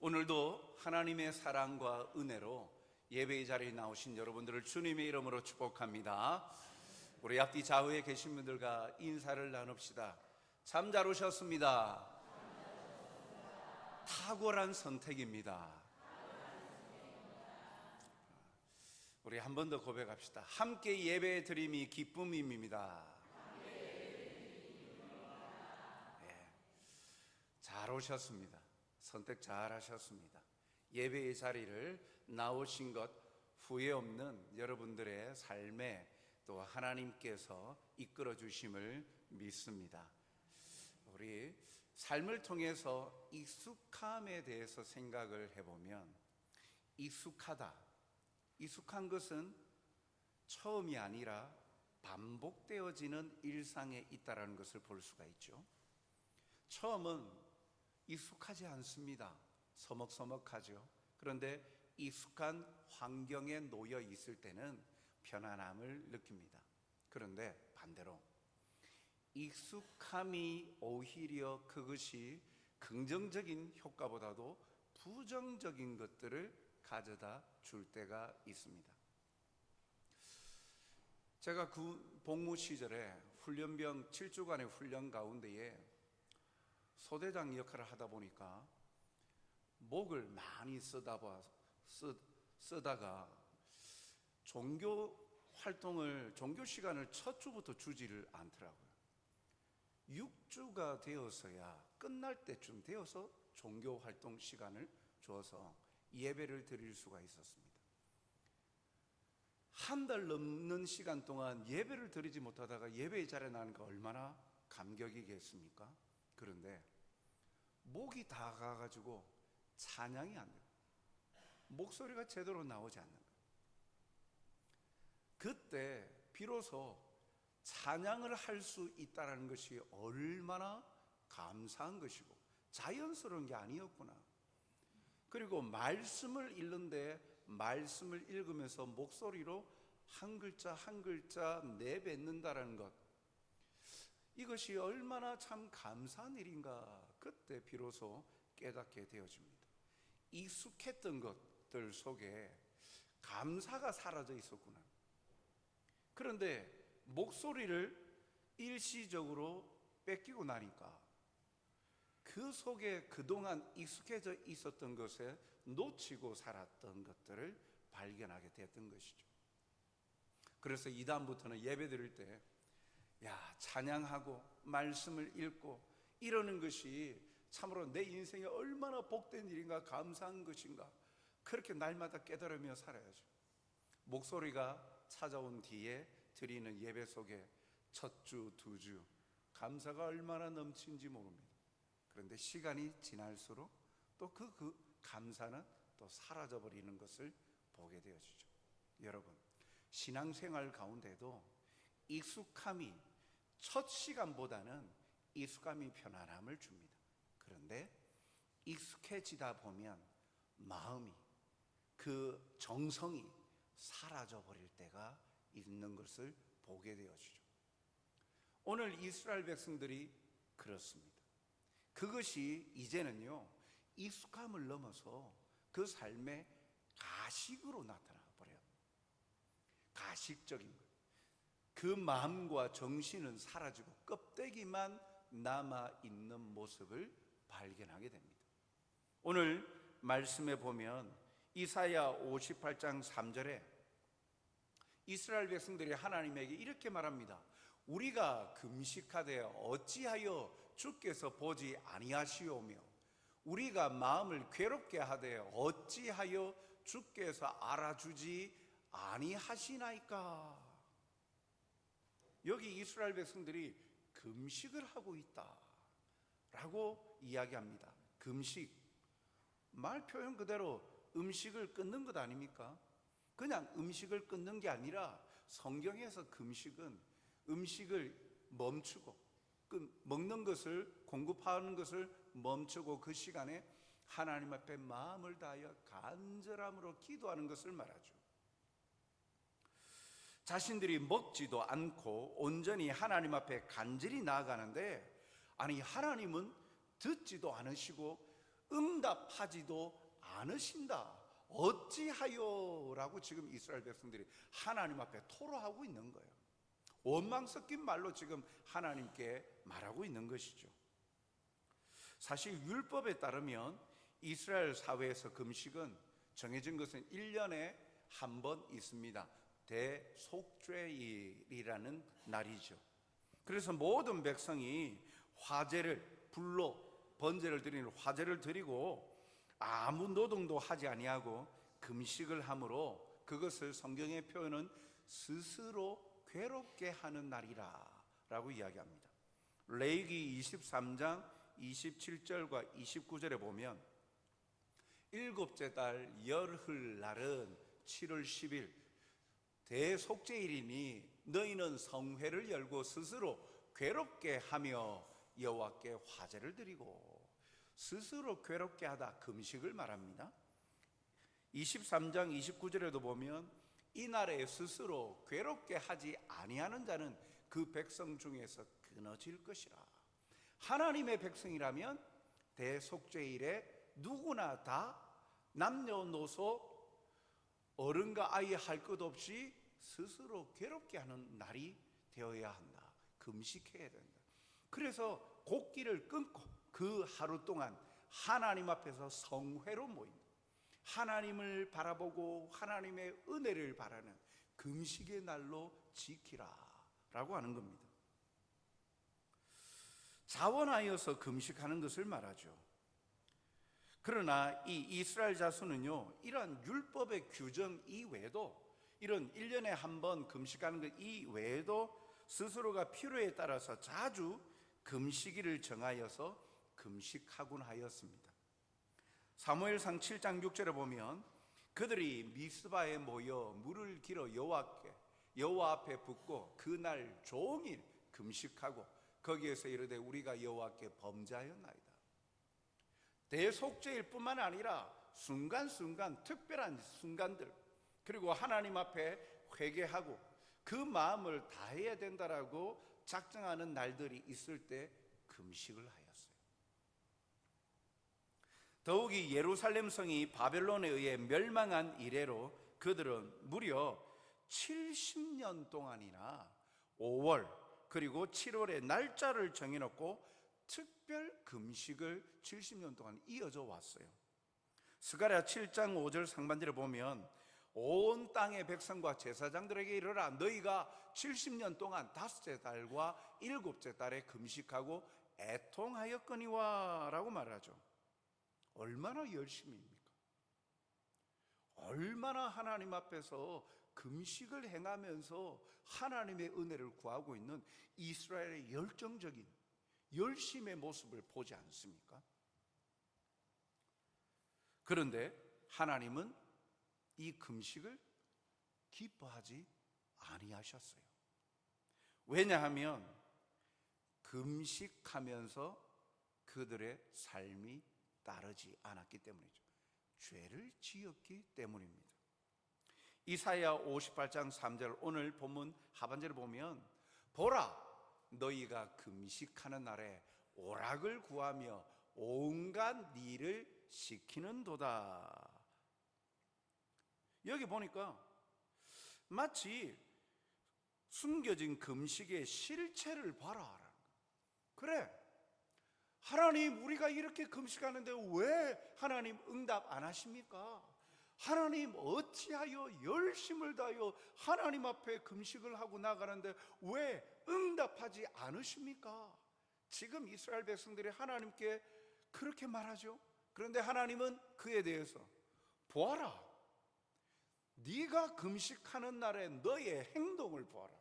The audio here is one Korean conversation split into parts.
오늘도 하나님의 사랑과 은혜로 예배의 자리에 나오신 여러분들을 주님의 이름으로 축복합니다. 우리 앞뒤 좌우에 계신 분들과 인사를 나눕시다. 참 잘 오셨습니다. 탁월한 선택입니다. 우리 한 번 더 고백합시다. 함께 예배 드림이 기쁨입니다. 잘 오셨습니다. 선택 잘 하셨습니다. 예배의 자리를 나오신 것 후회 없는 여러분들의 삶에 또 하나님께서 이끌어 주심을 믿습니다. 우리 삶을 통해서 익숙함에 대해서 생각을 해보면, 익숙한 것은 처음이 아니라 반복되어지는 일상에 있다는 것을 볼 수가 있죠. 처음은 익숙하지 않습니다. 서먹서먹하죠. 그런데 익숙한 환경에 놓여 있을 때는 편안함을 느낍니다. 그런데 반대로 익숙함이 오히려 그것이 긍정적인 효과보다도 부정적인 것들을 가져다 줄 때가 있습니다. 제가 복무 시절에 훈련병 7주간의 훈련 가운데에 소대장 역할을 하다 보니까 목을 많이 쓰다가 종교 시간을 첫 주부터 주지를 않더라고요. 6주가 되어서야, 끝날 때쯤 되어서 종교 활동 시간을 줘서 예배를 드릴 수가 있었습니다. 한 달 넘는 시간 동안 예배를 드리지 못하다가 예배의 자리에 나니까 얼마나 감격이겠습니까? 그런데 목이 다 가가지고 찬양이 안 돼요. 목소리가 제대로 나오지 않는 거예요. 그때 비로소 찬양을 할 수 있다는 것이 얼마나 감사한 것이고 자연스러운 게 아니었구나. 그리고 말씀을 읽는데 말씀을 읽으면서 목소리로 한 글자 한 글자 내뱉는다는 것, 이것이 얼마나 참 감사한 일인가. 그때 비로소 깨닫게 되어집니다. 익숙했던 것들 속에 감사가 사라져 있었구나. 그런데 목소리를 일시적으로 뺏기고 나니까 그 속에 그동안 익숙해져 있었던 것에 놓치고 살았던 것들을 발견하게 됐던 것이죠. 그래서 이다음부터는 예배 드릴 때 찬양하고 말씀을 읽고 이러는 것이 참으로 내 인생에 얼마나 복된 일인가, 감사한 것인가, 그렇게 날마다 깨달으며 살아야죠. 목소리가 찾아온 뒤에 드리는 예배 속에 첫 주, 두 주 감사가 얼마나 넘친지 모릅니다. 그런데 시간이 지날수록 또 그 감사는 또 사라져버리는 것을 보게 되어지죠. 여러분, 신앙생활 가운데도 익숙함이 첫 시간보다는 익숙함이 편안함을 줍니다. 그런데 익숙해지다 보면 마음이, 그 정성이 사라져 버릴 때가 있는 것을 보게 되어지죠. 오늘 이스라엘 백성들이 그렇습니다. 그것이 이제는요, 익숙함을 넘어서 그 삶의 가식으로 나타나 버려요. 가식적인 것. 그 마음과 정신은 사라지고 껍데기만 남아있는 모습을 발견하게 됩니다. 오늘 말씀에 보면 이사야 58장 3절에 이스라엘 백성들이 하나님에게 이렇게 말합니다. 우리가 금식하되 어찌하여 주께서 보지 아니하시오며, 우리가 마음을 괴롭게 하되 어찌하여 주께서 알아주지 아니하시나이까. 여기 이스라엘 백성들이 금식을 하고 있다라고 이야기합니다. 금식, 말 표현 그대로 음식을 끊는 것 아닙니까? 그냥 음식을 끊는 게 아니라 성경에서 금식은 음식을 멈추고 먹는 것을, 공급하는 것을 멈추고 그 시간에 하나님 앞에 마음을 다하여 간절함으로 기도하는 것을 말하죠. 자신들이 먹지도 않고 온전히 하나님 앞에 간절히 나아가는데, 아니 하나님은 듣지도 않으시고 응답하지도 않으신다. 어찌하여? 라고 지금 이스라엘 백성들이 하나님 앞에 토로하고 있는 거예요. 원망 섞인 말로 지금 하나님께 말하고 있는 것이죠. 사실 율법에 따르면 이스라엘 사회에서 금식은 정해진 것은 1년에 한 번 있습니다. 대속죄일이라는 날이죠. 그래서 모든 백성이 화제를, 불로 번제를 드리는 화제를 드리고 아무 노동도 하지 아니하고 금식을 함으로 그것을 성경의 표현은 스스로 괴롭게 하는 날이라 라고 이야기합니다. 레위기 23장 27절과 29절에 보면 일곱째 달 열흘 날은 7월 10일 대속죄일이니 너희는 성회를 열고 스스로 괴롭게 하며 여호와께 화제를 드리고, 스스로 괴롭게 하다 금식을 말합니다. 23장 29절에도 보면 이날에 스스로 괴롭게 하지 아니하는 자는 그 백성 중에서 끊어질 것이라. 하나님의 백성이라면 대속죄일에 누구나 다 남녀노소 어른과 아이 할 것 없이 스스로 괴롭게 하는 날이 되어야 한다. 금식해야 된다. 그래서 곡기를 끊고 그 하루 동안 하나님 앞에서 성회로 모인다. 하나님을 바라보고 하나님의 은혜를 바라는 금식의 날로 지키라 라고 하는 겁니다. 자원하여서 금식하는 것을 말하죠. 그러나 이 이스라엘 자손은요, 이러한 율법의 규정 이외에도, 이런 1년에 한 번 금식하는 것 이외에도 스스로가 필요에 따라서 자주 금식일을 정하여서 금식하곤 하였습니다. 사무엘상 7장 6절에 보면 그들이 미스바에 모여 물을 길어 여호와 앞에 붓고 그날 종일 금식하고 거기에서 이르되 우리가 여호와께 범죄하였나이다. 대속죄일 뿐만 아니라 순간순간 특별한 순간들, 그리고 하나님 앞에 회개하고 그 마음을 다해야 된다라고 작정하는 날들이 있을 때 금식을 하였어요. 더욱이 예루살렘 성이 바벨론에 의해 멸망한 이래로 그들은 무려 70년 동안이나 5월 그리고 7월에 날짜를 정해놓고 특별 금식을 70년 동안 이어져 왔어요. 스가랴 7장 5절 상반절에 보면 온 땅의 백성과 제사장들에게 이르라, 너희가 70년 동안 다섯째 달과 일곱째 달에 금식하고 애통하였거니와 라고 말하죠. 얼마나 열심입니까? 얼마나 하나님 앞에서 금식을 행하면서 하나님의 은혜를 구하고 있는 이스라엘의 열정적인 열심의 모습을 보지 않습니까? 그런데 하나님은 이 금식을 기뻐하지 아니하셨어요. 왜냐하면 금식하면서 그들의 삶이 따르지 않았기 때문이죠. 죄를 지었기 때문입니다. 이사야 58장 3절 오늘 본문 하반절을 보면 보라, 너희가 금식하는 날에 오락을 구하며 온갖 일을 시키는도다. 여기 보니까 마치 숨겨진 금식의 실체를 봐라. 그래, 하나님 우리가 이렇게 금식하는데 왜 하나님 응답 안 하십니까? 하나님 어찌하여 열심을 다하여 하나님 앞에 금식을 하고 나가는데 왜 응답하지 않으십니까? 지금 이스라엘 백성들이 하나님께 그렇게 말하죠. 그런데 하나님은 그에 대해서 보아라, 네가 금식하는 날에 너의 행동을 보아라.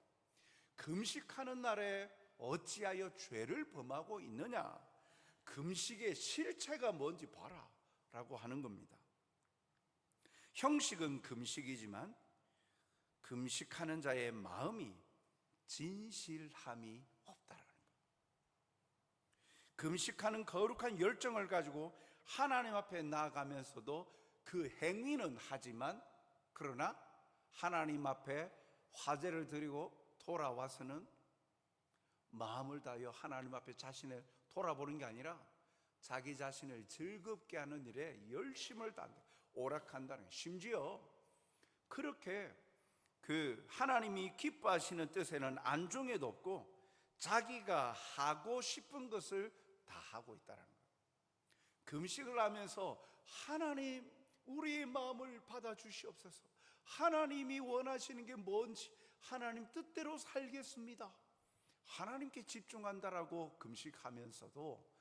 금식하는 날에 어찌하여 죄를 범하고 있느냐? 금식의 실체가 뭔지 봐라 라고 하는 겁니다. 형식은 금식이지만 금식하는 자의 마음이 진실함이 없다라는 거예요. 금식하는 거룩한 열정을 가지고 하나님 앞에 나아가면서도 그 행위는 하지만 그러나 하나님 앞에 화제를 드리고 돌아와서는 마음을 다하여 하나님 앞에 자신을 돌아보는 게 아니라 자기 자신을 즐겁게 하는 일에 열심을 다한다, 오락한다는 거예요. 심지어 그렇게 그 하나님이 기뻐하시는 뜻에는 안중에도 없고 자기가 하고 싶은 것을 다 하고 있다는 거예요. 금식을 하면서 하나님, 우리의 마음을 받아주시옵소서. 하나님이 원하시는 게 뭔지 하나님 뜻대로 살겠습니다. 하나님께 집중한다라고 금식하면서도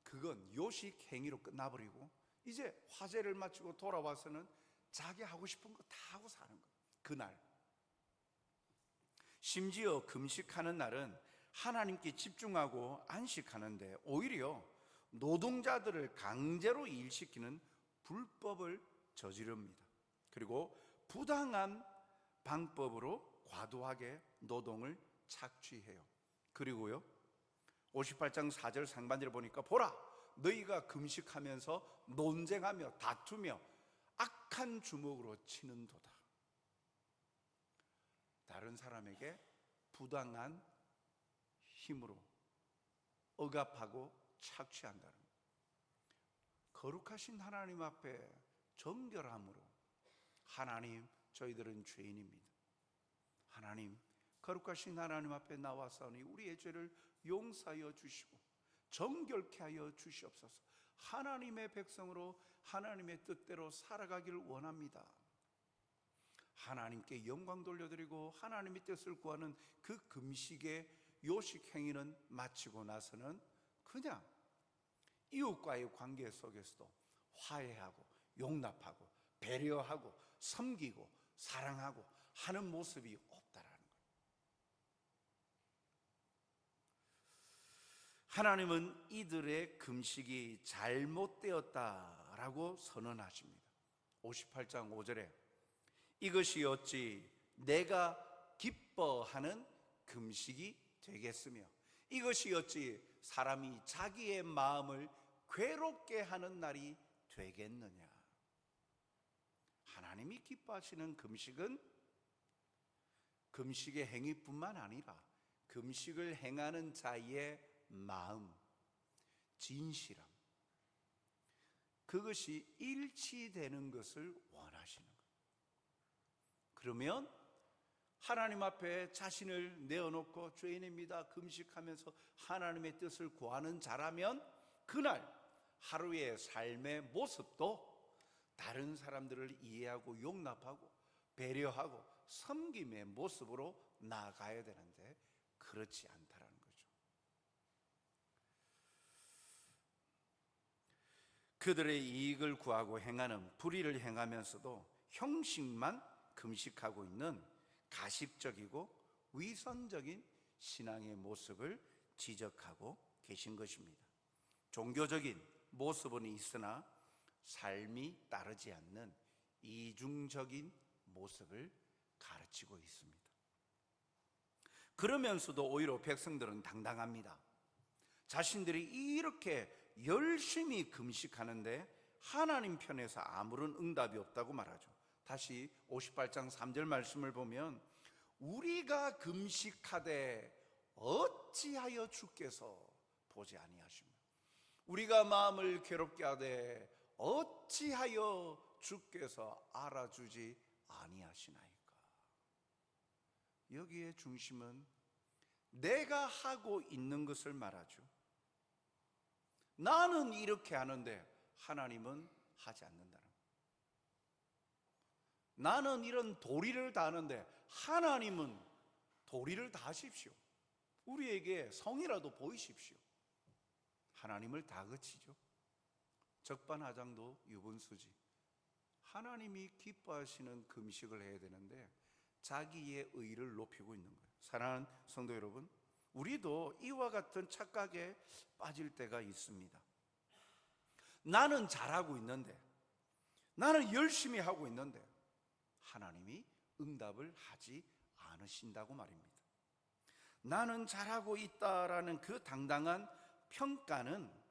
그건 요식 행위로 끝나버리고 이제 화제를 마치고 돌아와서는 자기 하고 싶은 거 다 하고 사는 거예요. 그날 심지어 금식하는 날은 하나님께 집중하고 안식하는데 오히려 노동자들을 강제로 일시키는 불법을 저지릅니다. 그리고 부당한 방법으로 과도하게 노동을 착취해요. 그리고요 58장 4절 상반절을 보니까 보라, 너희가 금식하면서 논쟁하며 다투며 악한 주먹으로 치는도다. 다른 사람에게 부당한 힘으로 억압하고 착취한다는 거예요. 거룩하신 하나님 앞에 정결함으로, 하나님, 저희들은 죄인입니다. 하나님, 거룩하신 하나님 앞에 나와서니 우리의 죄를 용서하여 주시고 정결케 하여 주시옵소서. 하나님의 백성으로 하나님의 뜻대로 살아가기를 원합니다. 하나님께 영광 돌려드리고 하나님의 뜻을 구하는 그 금식의 요식 행위는 마치고 나서는 그냥 이웃과의 관계 속에서도 화해하고 용납하고 배려하고 섬기고 사랑하고 하는 모습이 없다라는 거예요. 하나님은 이들의 금식이 잘못되었다라고 선언하십니다. 58장 5절에 이것이 어찌 내가 기뻐하는 금식이 되겠으며 이것이 어찌 사람이 자기의 마음을 괴롭게 하는 날이 되겠느냐. 하나님이 기뻐하시는 금식은 금식의 행위뿐만 아니라 금식을 행하는 자의 마음, 진실함, 그것이 일치되는 것을 원하시는 거예요. 그러면 하나님 앞에 자신을 내어놓고 죄인입니다 금식하면서 하나님의 뜻을 구하는 자라면 그날 하루의 삶의 모습도 다른 사람들을 이해하고 용납하고 배려하고 섬김의 모습으로 나아가야 되는데 그렇지 않다라는 거죠. 그들의 이익을 구하고 행하는 불의를 행하면서도 형식만 금식하고 있는 가식적이고 위선적인 신앙의 모습을 지적하고 계신 것입니다. 종교적인 모습은 있으나 삶이 따르지 않는 이중적인 모습을 가르치고 있습니다. 그러면서도 오히려 백성들은 당당합니다. 자신들이 이렇게 열심히 금식하는데 하나님 편에서 아무런 응답이 없다고 말하죠. 다시 58장 3절 말씀을 보면 우리가 금식하되 어찌하여 주께서 보지 아니하시며 우리가 마음을 괴롭게 하되 어찌하여 주께서 알아주지 아니하시나이까. 여기에 중심은 내가 하고 있는 것을 말하죠. 나는 이렇게 하는데 하나님은 하지 않는다는 거예요. 나는 이런 도리를 다 하는데 하나님은 도리를 다 하십시오. 우리에게 성이라도 보이십시오. 하나님을 다그치죠. 적반하장도 유분수지. 하나님이 기뻐하시는 금식을 해야 되는데 자기의 의를 높이고 있는 거예요. 사랑하는 성도 여러분, 우리도 이와 같은 착각에 빠질 때가 있습니다. 나는 잘하고 있는데, 나는 열심히 하고 있는데 하나님이 응답을 하지 않으신다고 말입니다. 나는 잘하고 있다라는 그 당당한 평가는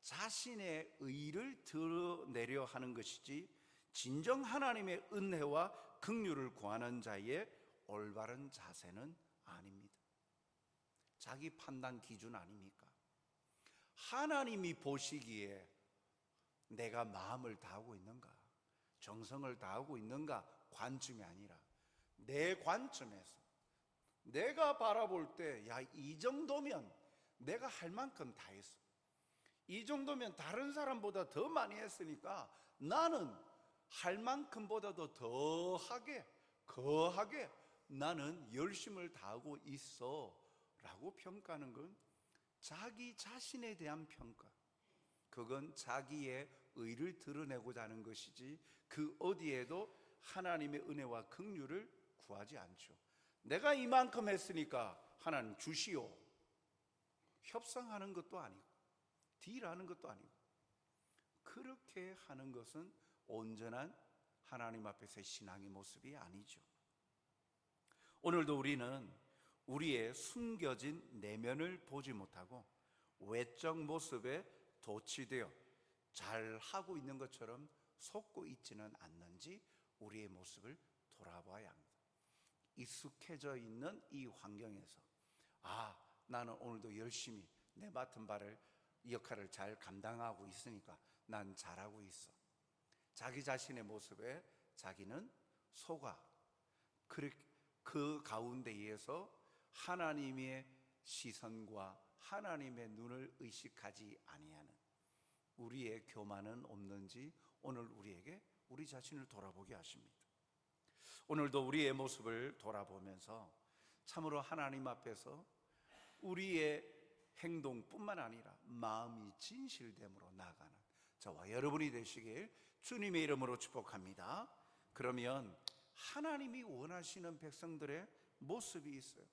자신의 의를 드러내려 하는 것이지 진정 하나님의 은혜와 긍휼을 구하는 자의 올바른 자세는 아닙니다. 자기 판단 기준 아닙니까? 하나님이 보시기에 내가 마음을 다하고 있는가, 정성을 다하고 있는가 관점이 아니라 내 관점에서 내가 바라볼 때, 야, 이 정도면 내가 할 만큼 다 했어. 이 정도면 다른 사람보다 더 많이 했으니까 나는 할 만큼보다도 더하게, 거하게 나는 열심을 다하고 있어 라고 평가하는 건 자기 자신에 대한 평가. 그건 자기의 의를 드러내고자 하는 것이지 그 어디에도 하나님의 은혜와 긍휼을 구하지 않죠. 내가 이만큼 했으니까 하나님 주시오, 협상하는 것도 아니고 딜하는 것도 아니고, 그렇게 하는 것은 온전한 하나님 앞에서의 신앙의 모습이 아니죠. 오늘도 우리는 우리의 숨겨진 내면을 보지 못하고 외적 모습에 도취되어 잘하고 있는 것처럼 속고 있지는 않는지 우리의 모습을 돌아봐야 합니다. 익숙해져 있는 이 환경에서 나는 오늘도 열심히 내 맡은 바를, 역할을 잘 감당하고 있으니까 난 잘하고 있어. 자기 자신의 모습에 자기는 속아 그 가운데에서 하나님의 시선과 하나님의 눈을 의식하지 아니하는 우리의 교만은 없는지 오늘 우리에게 우리 자신을 돌아보게 하십니다. 오늘도 우리의 모습을 돌아보면서 참으로 하나님 앞에서 우리의 행동뿐만 아니라 마음이 진실됨으로 나아가는 저와 여러분이 되시길 주님의 이름으로 축복합니다. 그러면 하나님이 원하시는 백성들의 모습이 있어요.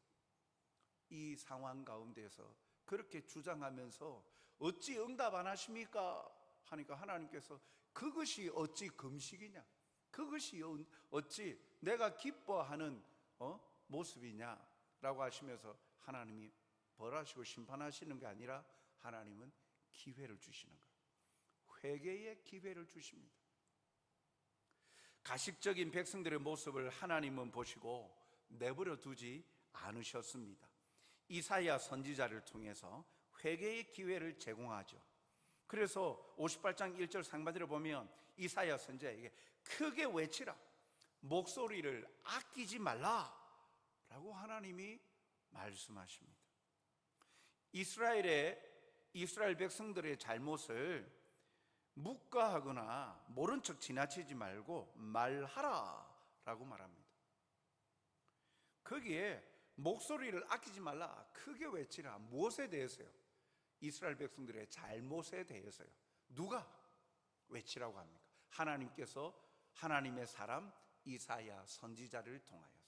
이 상황 가운데서 그렇게 주장하면서 어찌 응답 안 하십니까? 하니까 하나님께서 그것이 어찌 금식이냐, 그것이 어찌 내가 기뻐하는 모습이냐 라고 하시면서 하나님이 벌하시고 심판하시는 게 아니라 하나님은 기회를 주시는 거예요. 회개의 기회를 주십니다. 가식적인 백성들의 모습을 하나님은 보시고 내버려 두지 않으셨습니다. 이사야 선지자를 통해서 회개의 기회를 제공하죠. 그래서 58장 1절 상반절에 보면 이사야 선지자에게 크게 외치라, 목소리를 아끼지 말라 라고 하나님이 말씀하십니다. 이스라엘 백성들의 잘못을 묵과하거나 모른 척 지나치지 말고 말하라 라고 말합니다. 거기에 목소리를 아끼지 말라, 크게 외치라. 무엇에 대해서요? 이스라엘 백성들의 잘못에 대해서요. 누가 외치라고 합니까? 하나님께서 하나님의 사람 이사야 선지자를 통하여서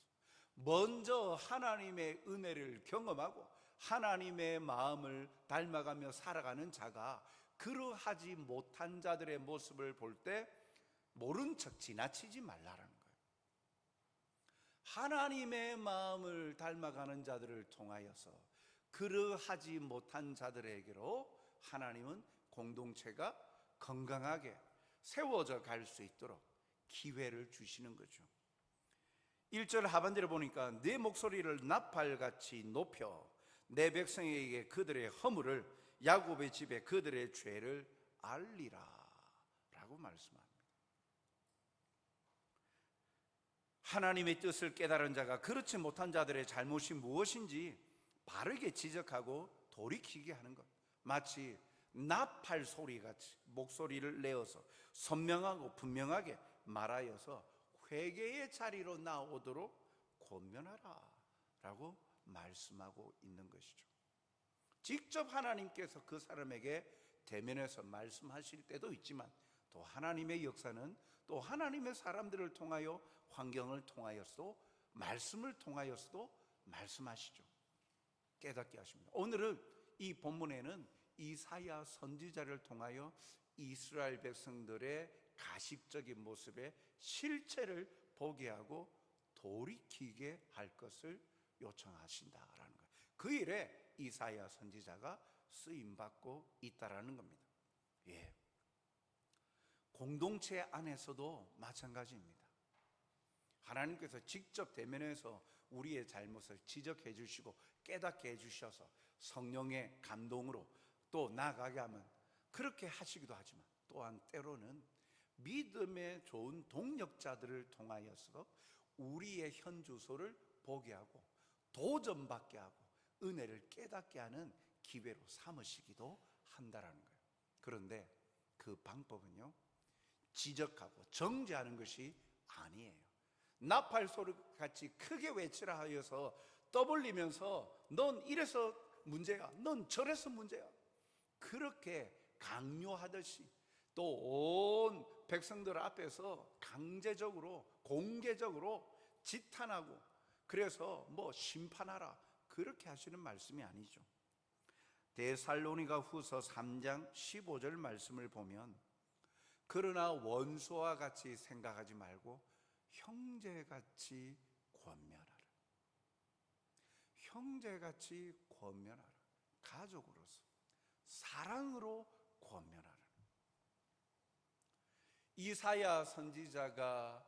먼저 하나님의 은혜를 경험하고 하나님의 마음을 닮아가며 살아가는 자가 그러하지 못한 자들의 모습을 볼 때 모른 척 지나치지 말라라는 거예요. 하나님의 마음을 닮아가는 자들을 통하여서 그러하지 못한 자들에게로 하나님은 공동체가 건강하게 세워져 갈 수 있도록 기회를 주시는 거죠. 1절 하반절에 보니까 내 목소리를 나팔같이 높여 내 백성에게 그들의 허물을, 야곱의 집에 그들의 죄를 알리라 라고 말씀합니다. 하나님의 뜻을 깨달은 자가 그렇지 못한 자들의 잘못이 무엇인지 바르게 지적하고 돌이키게 하는 것, 마치 나팔 소리같이 목소리를 내어서 선명하고 분명하게 말하여서 회개의 자리로 나오도록 권면하라 라고 말씀하고 있는 것이죠. 직접 하나님께서 그 사람에게 대면해서 말씀하실 때도 있지만 또 하나님의 역사는 또 하나님의 사람들을 통하여 환경을 통하여서도 말씀을 통하여서도 말씀하시죠. 깨닫게 하십니다. 오늘은 이 본문에는 이사야 선지자를 통하여 이스라엘 백성들의 가식적인 모습의 실체를 보게 하고 돌이키게 할 것을 요청하신다라는 거예요. 그 일에 이사야 선지자가 쓰임받고 있다라는 겁니다. 예. 공동체 안에서도 마찬가지입니다. 하나님께서 직접 대면해서 우리의 잘못을 지적해 주시고 깨닫게 해 주셔서 성령의 감동으로 또 나아가게 하면 그렇게 하시기도 하지만, 또한 때로는 믿음의 좋은 동력자들을 통하여서 우리의 현주소를 보게 하고 도전받게 하고 은혜를 깨닫게 하는 기회로 삼으시기도 한다라는 거예요. 그런데 그 방법은요, 지적하고 정죄하는 것이 아니에요. 나팔소리 같이 크게 외치라 하여서 떠벌리면서 넌 이래서 문제야, 넌 저래서 문제야, 그렇게 강요하듯이 또 온 백성들 앞에서 강제적으로 공개적으로 지탄하고 그래서 뭐 심판하라, 그렇게 하시는 말씀이 아니죠. 데살로니가 후서 3장 15절 말씀을 보면, 그러나 원수와 같이 생각하지 말고 형제같이 권면하라. 형제같이 권면하라. 가족으로서 사랑으로 권면하라. 이사야 선지자가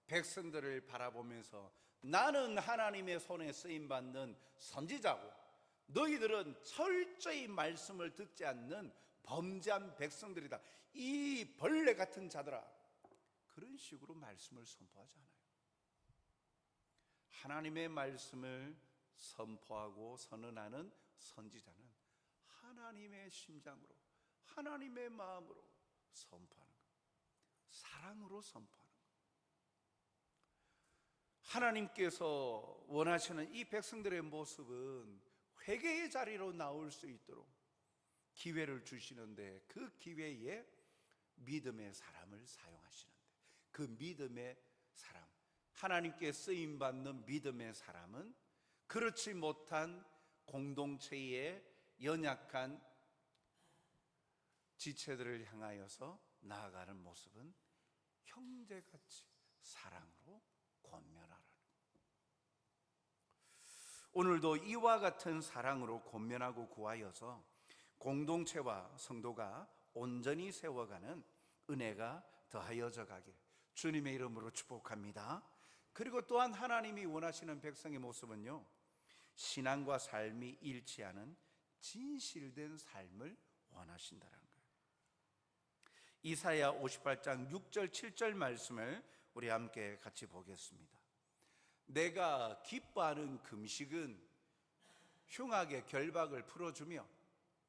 백성들을 바라보면서 나는 하나님의 손에 쓰임받는 선지자고 너희들은 철저히 말씀을 듣지 않는 범죄한 백성들이다, 이 벌레 같은 자들아, 그런 식으로 말씀을 선포하지 않아요. 하나님의 말씀을 선포하고 선언하는 선지자는 하나님의 심장으로 하나님의 마음으로 선포하는 거예요. 사랑으로 선포하는 거예요. 하나님께서 원하시는 이 백성들의 모습은 회개의 자리로 나올 수 있도록 기회를 주시는데, 그 기회에 믿음의 사람을 사용하시는데, 그 믿음의 사람, 하나님께 쓰임받는 믿음의 사람은 그렇지 못한 공동체의 연약한 지체들을 향하여서 나아가는 모습은 형제같이 사랑으로 권면하라는 거예요. 오늘도 이와 같은 사랑으로 권면하고 구하여서 공동체와 성도가 온전히 세워가는 은혜가 더하여져 가길 주님의 이름으로 축복합니다. 그리고 또한 하나님이 원하시는 백성의 모습은요, 신앙과 삶이 일치하는 진실된 삶을 원하신다는 거예요. 이사야 58장 6절 7절 말씀을 우리 함께 같이 보겠습니다. 내가 기뻐하는 금식은 흉악의 결박을 풀어주며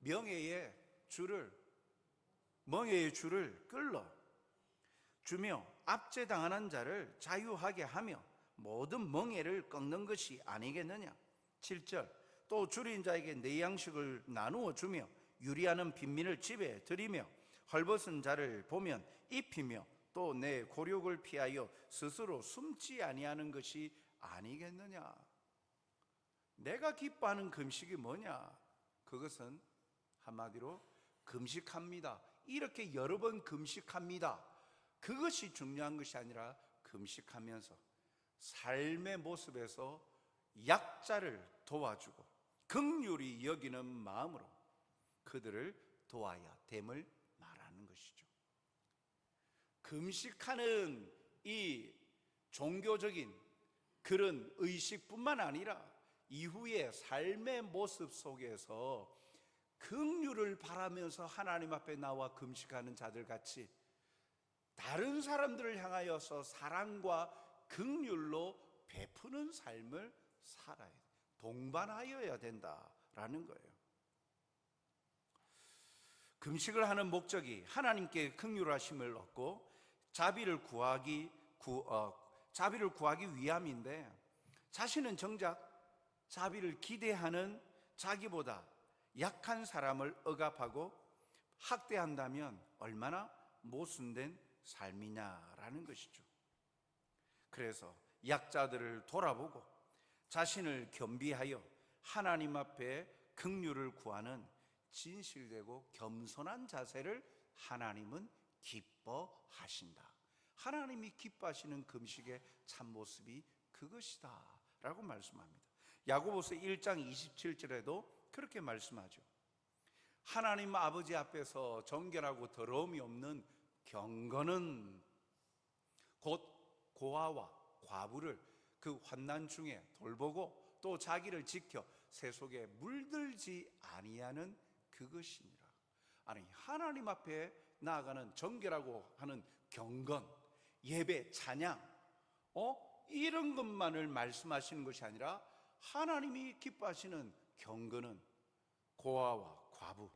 멍에의 줄을 끌어 주며 압제당하는 자를 자유하게 하며 모든 멍에를 꺾는 것이 아니겠느냐. 7절 또 줄인 자에게 내 양식을 나누어 주며 유리하는 빈민을 집에 들이며 헐벗은 자를 보면 입히며 또 내 곤욕을 피하여 스스로 숨지 아니하는 것이 아니겠느냐. 내가 기뻐하는 금식이 뭐냐? 그것은 한마디로 금식합니다. 이렇게 여러 번 금식합니다. 그것이 중요한 것이 아니라 금식하면서 삶의 모습에서 약자를 도와주고 긍휼히 여기는 마음으로 그들을 도와야 됨을 말하는 것이죠. 금식하는 이 종교적인 그런 의식뿐만 아니라 이후의 삶의 모습 속에서 긍휼을 바라면서 하나님 앞에 나와 금식하는 자들 같이 다른 사람들을 향하여서 사랑과 긍휼로 베푸는 삶을 살아야 돼. 동반하여야 된다라는 거예요. 금식을 하는 목적이 하나님께 긍휼하심을 얻고 자비를 구하기 위함인데, 자신은 정작 자비를 기대하는 자기보다 약한 사람을 억압하고 학대한다면 얼마나 모순된 삶이냐라는 것이죠. 그래서 약자들을 돌아보고 자신을 겸비하여 하나님 앞에 긍휼을 구하는 진실되고 겸손한 자세를 하나님은 기뻐하신다. 하나님이 기뻐하시는 금식의 참모습이 그것이다 라고 말씀합니다. 야고보서 1장 27절에도 그렇게 말씀하죠. 하나님 아버지 앞에서 정결하고 더러움이 없는 경건은 곧 고아와 과부를 그 환난 중에 돌보고 또 자기를 지켜 새 속에 물들지 아니하는 그것이니라. 아니, 하나님 앞에 나아가는 정결하고 하는 경건, 예배, 찬양, 이런 것만을 말씀하시는 것이 아니라 하나님이 기뻐하시는 경건은 고아와 과부,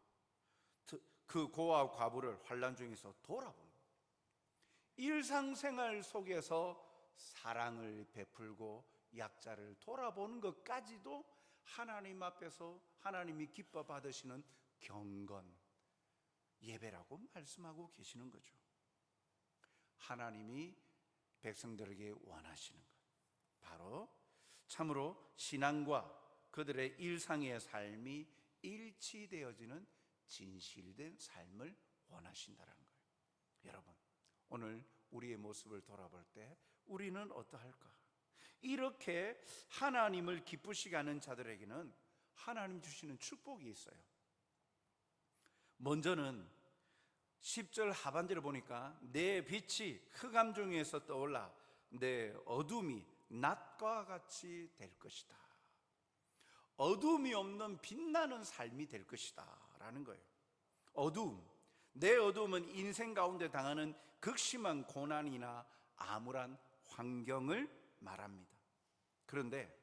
그 고아와 과부를 환난 중에서 돌아보는 거예요. 일상생활 속에서 사랑을 베풀고 약자를 돌아보는 것까지도 하나님 앞에서 하나님이 기뻐 받으시는 경건, 예배라고 말씀하고 계시는 거죠. 하나님이 백성들에게 원하시는 것, 바로 참으로 신앙과 그들의 일상의 삶이 일치되어지는 진실된 삶을 원하신다는 거예요. 여러분, 오늘 우리의 모습을 돌아볼 때 우리는 어떠할까? 이렇게 하나님을 기쁘시게 하는 자들에게는 하나님 주시는 축복이 있어요. 먼저는 10절 하반절을 보니까 내 빛이 흑암 중에서 떠올라 내 어둠이 낮과 같이 될 것이다. 어둠이 없는 빛나는 삶이 될 것이다 라는 거예요. 내 어둠은 인생 가운데 당하는 극심한 고난이나 암울한 환경을 말합니다. 그런데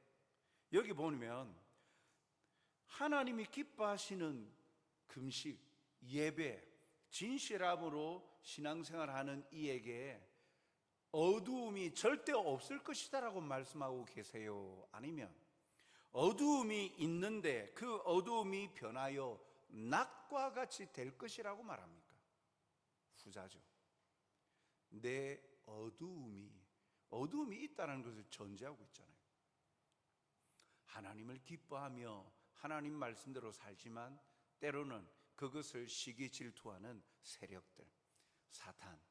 여기 보면 하나님이 기뻐하시는 금식, 예배, 진실함으로 신앙생활하는 이에게 어두움이 절대 없을 것이다라고 말씀하고 계세요? 아니면 어두움이 있는데 그 어두움이 변하여 낮과 같이 될 것이라고 말합니까? 후자죠. 내 어두움이 있다는 것을 전제하고 있잖아요. 하나님을 기뻐하며 하나님 말씀대로 살지만 때로는 그것을 시기 질투하는 세력들, 사탄,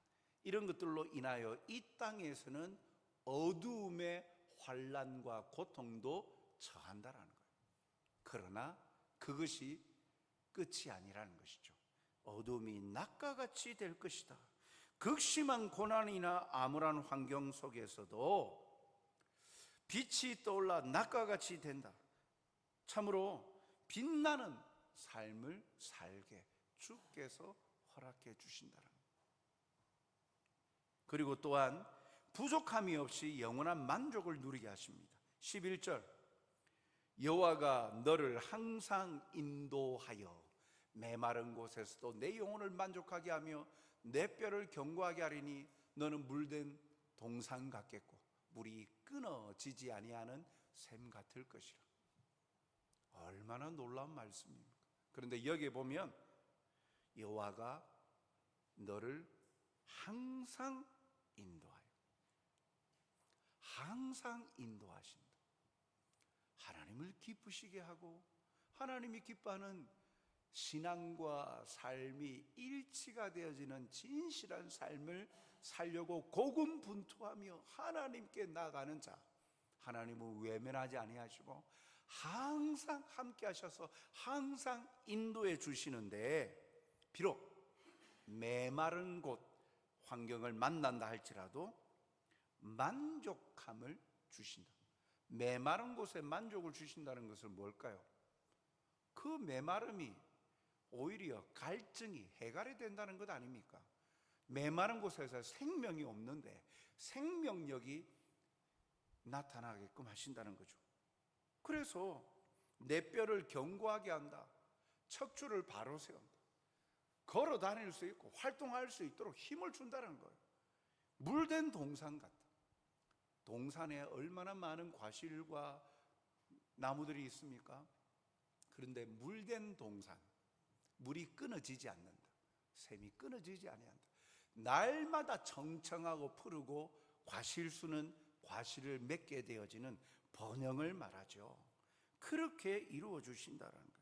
이런 것들로 인하여 이 땅에서는 어두움의 환난과 고통도 처한다라는 거예요. 그러나 그것이 끝이 아니라는 것이죠. 어둠이 낮과 같이 될 것이다. 극심한 고난이나 암울한 환경 속에서도 빛이 떠올라 낮과 같이 된다. 참으로 빛나는 삶을 살게 주께서 허락해 주신다는 거예요. 그리고 또한 부족함이 없이 영원한 만족을 누리게 하십니다. 11절 여호와가 너를 항상 인도하여 메마른 곳에서도 내 영혼을 만족하게 하며 내 뼈를 견고하게 하리니 너는 물된 동산 같겠고 물이 끊어지지 아니하는 샘 같을 것이라. 얼마나 놀라운 말씀입니까? 그런데 여기에 보면 여호와가 너를 항상 인도하여, 항상 인도하신다. 하나님을 기쁘시게 하고 하나님이 기뻐하는 신앙과 삶이 일치가 되어지는 진실한 삶을 살려고 고군분투하며 하나님께 나아가는 자, 하나님은 외면하지 아니하시고 항상 함께 하셔서 항상 인도해 주시는데, 비록 메마른 곳 환경을 만난다 할지라도 만족함을 주신다. 메마른 곳에 만족을 주신다는 것은 뭘까요? 그 메마름이 오히려 갈증이 해결이 된다는 것 아닙니까? 메마른 곳에서 생명이 없는데 생명력이 나타나게끔 하신다는 거죠. 그래서 내 뼈를 견고하게 한다. 척추를 바로 세운다. 걸어 다닐 수 있고 활동할 수 있도록 힘을 준다는 거예요. 물된 동산 같다. 동산에 얼마나 많은 과실과 나무들이 있습니까? 그런데 물된 동산, 물이 끊어지지 않는다. 샘이 끊어지지 아니한다. 날마다 청청하고 푸르고 과실수는 과실을 맺게 되어지는 번영을 말하죠. 그렇게 이루어 주신다는 거예요.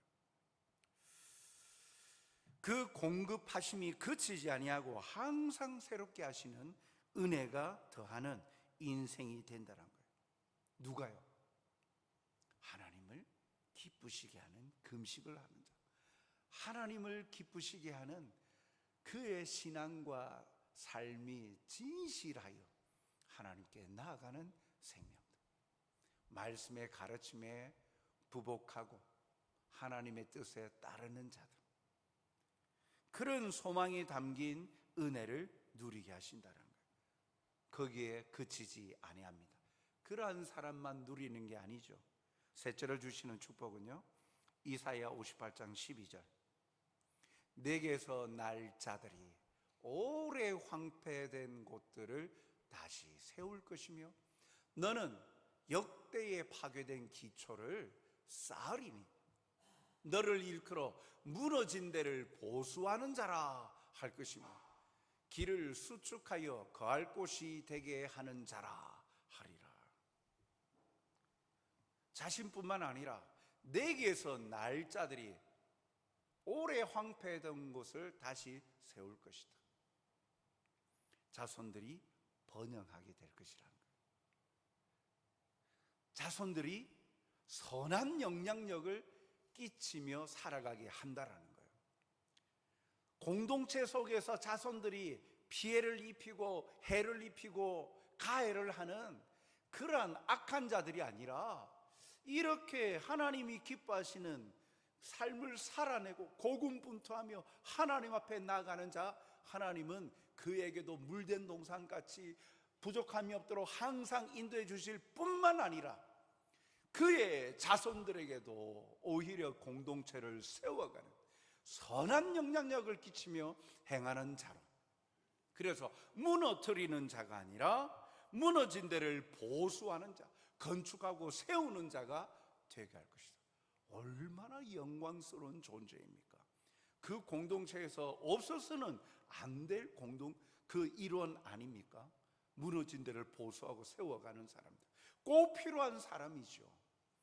그 공급하심이 그치지 아니하고 항상 새롭게 하시는 은혜가 더하는 인생이 된다는 거예요. 누가요? 하나님을 기쁘시게 하는 금식을 하는 자, 하나님을 기쁘시게 하는 그의 신앙과 삶이 진실하여 하나님께 나아가는 생명들, 말씀의 가르침에 부복하고 하나님의 뜻에 따르는 자들, 그런 소망이 담긴 은혜를 누리게 하신다는 거예요. 거기에 그치지 아니합니다. 그러한 사람만 누리는 게 아니죠. 셋째로 주시는 축복은요, 이사야 58장 12절. 내게서 날 자들이 오래 황폐된 곳들을 다시 세울 것이며 너는 역대에 파괴된 기초를 쌓으리니 너를 일컬어 무너진 데를 보수하는 자라 할 것이며 길을 수축하여 거할 곳이 되게 하는 자라 하리라. 자신뿐만 아니라 내게서 날 자들이 오래 황폐했던 곳을 다시 세울 것이다. 자손들이 번영하게 될 것이라는 거예요. 자손들이 선한 영향력을 끼치며 살아가게 한다라는 거예요. 공동체 속에서 자손들이 피해를 입히고 해를 입히고 가해를 하는 그러한 악한 자들이 아니라 이렇게 하나님이 기뻐하시는 삶을 살아내고 고군분투하며 하나님 앞에 나아가는 자, 하나님은 그에게도 물된 동산같이 부족함이 없도록 항상 인도해 주실 뿐만 아니라 그의 자손들에게도 오히려 공동체를 세워가는 선한 영향력을 끼치며 행하는 자로, 그래서 무너뜨리는 자가 아니라 무너진 데를 보수하는 자, 건축하고 세우는 자가 되게 할 것이다. 얼마나 영광스러운 존재입니까? 그 공동체에서 없어서는 안 될 그 일원 아닙니까? 무너진 데를 보수하고 세워가는 사람들, 꼭 필요한 사람이죠.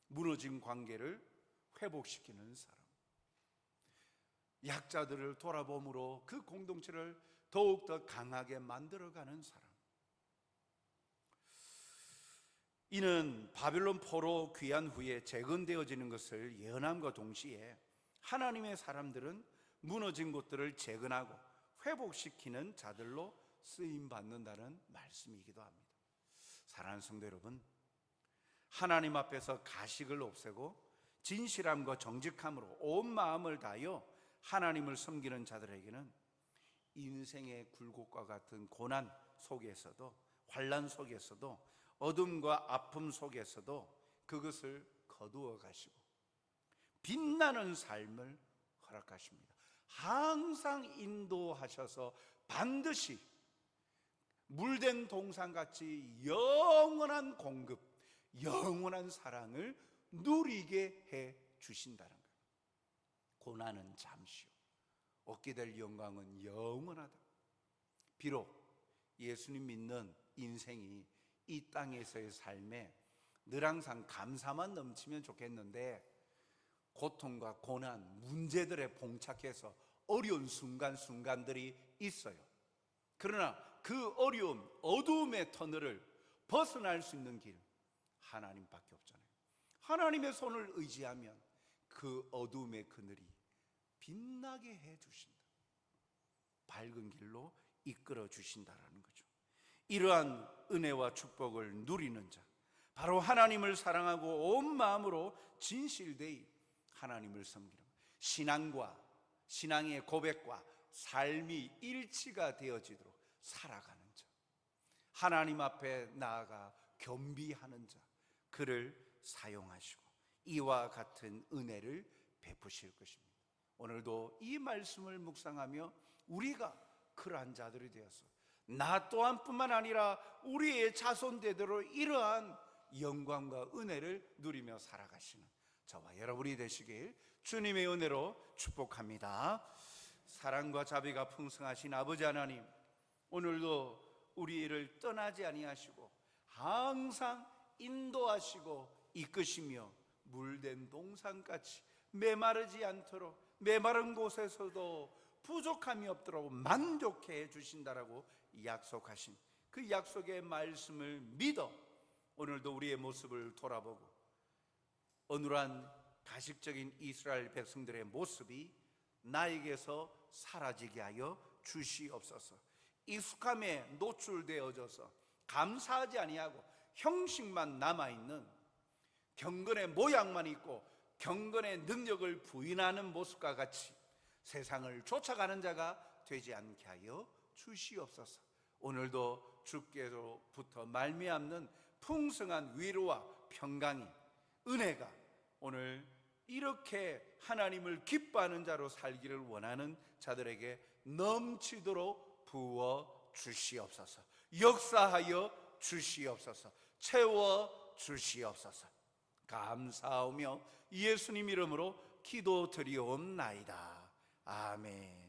무너진 관계를 회복시키는 사람, 약자들을 돌아봄으로 그 공동체를 더욱더 강하게 만들어가는 사람. 이는 바벨론 포로 귀환 후에 재건되어지는 것을 예언함과 동시에 하나님의 사람들은 무너진 곳들을 재건하고 회복시키는 자들로 쓰임받는다는 말씀이기도 합니다. 사랑하는 성도 여러분, 하나님 앞에서 가식을 없애고 진실함과 정직함으로 온 마음을 다하여 하나님을 섬기는 자들에게는 인생의 굴곡과 같은 고난 속에서도, 환난 속에서도, 어둠과 아픔 속에서도 그것을 거두어 가시고 빛나는 삶을 허락하십니다. 항상 인도하셔서 반드시 물된 동산같이 영원한 공급, 영원한 사랑을 누리게 해 주신다는 거예요. 고난은 잠시요, 얻게 될 영광은 영원하다. 비록 예수님 믿는 인생이 이 땅에서의 삶에 늘 항상 감사만 넘치면 좋겠는데 고통과 고난, 문제들에 봉착해서 어려운 순간들이 있어요. 그러나 그 어려움, 어두움의 터널을 벗어날 수 있는 길, 하나님밖에 없잖아요. 하나님의 손을 의지하면 그 어두움의 그늘이 빛나게 해 주신다. 밝은 길로 이끌어 주신다라는 거죠. 이러한 은혜와 축복을 누리는 자, 바로 하나님을 사랑하고 온 마음으로 진실되이 하나님을 섬기는, 신앙의 고백과 삶이 일치가 되어지도록 살아가는 자, 하나님 앞에 나아가 겸비하는 자, 그를 사용하시고 이와 같은 은혜를 베푸실 것입니다. 오늘도 이 말씀을 묵상하며 우리가 그러한 자들이 되어서 나 또한 뿐만 아니라 우리의 자손대대로 이러한 영광과 은혜를 누리며 살아가시는 저와 여러분이 되시길 주님의 은혜로 축복합니다. 사랑과 자비가 풍성하신 아버지 하나님, 오늘도 우리를 떠나지 아니하시고 항상 인도하시고 이끄시며 물된 동산같이 메마르지 않도록, 메마른 곳에서도 부족함이 없도록 만족해 해 주신다라고 약속하신 그 약속의 말씀을 믿어 오늘도 우리의 모습을 돌아보고 어눌한 가식적인 이스라엘 백성들의 모습이 나에게서 사라지게 하여 주시옵소서. 익숙함에 노출되어져서 감사하지 아니하고 형식만 남아있는, 경건의 모양만 있고 경건의 능력을 부인하는 모습과 같이 세상을 쫓아가는 자가 되지 않게 하여 주시옵소서. 오늘도 주께로부터 말미암는 풍성한 위로와 평강이, 은혜가 오늘 이렇게 하나님을 기뻐하는 자로 살기를 원하는 자들에게 넘치도록 부어 주시옵소서. 역사하여 주시옵소서. 채워 주시옵소서. 감사하며 예수님 이름으로 기도드리옵나이다. 아멘.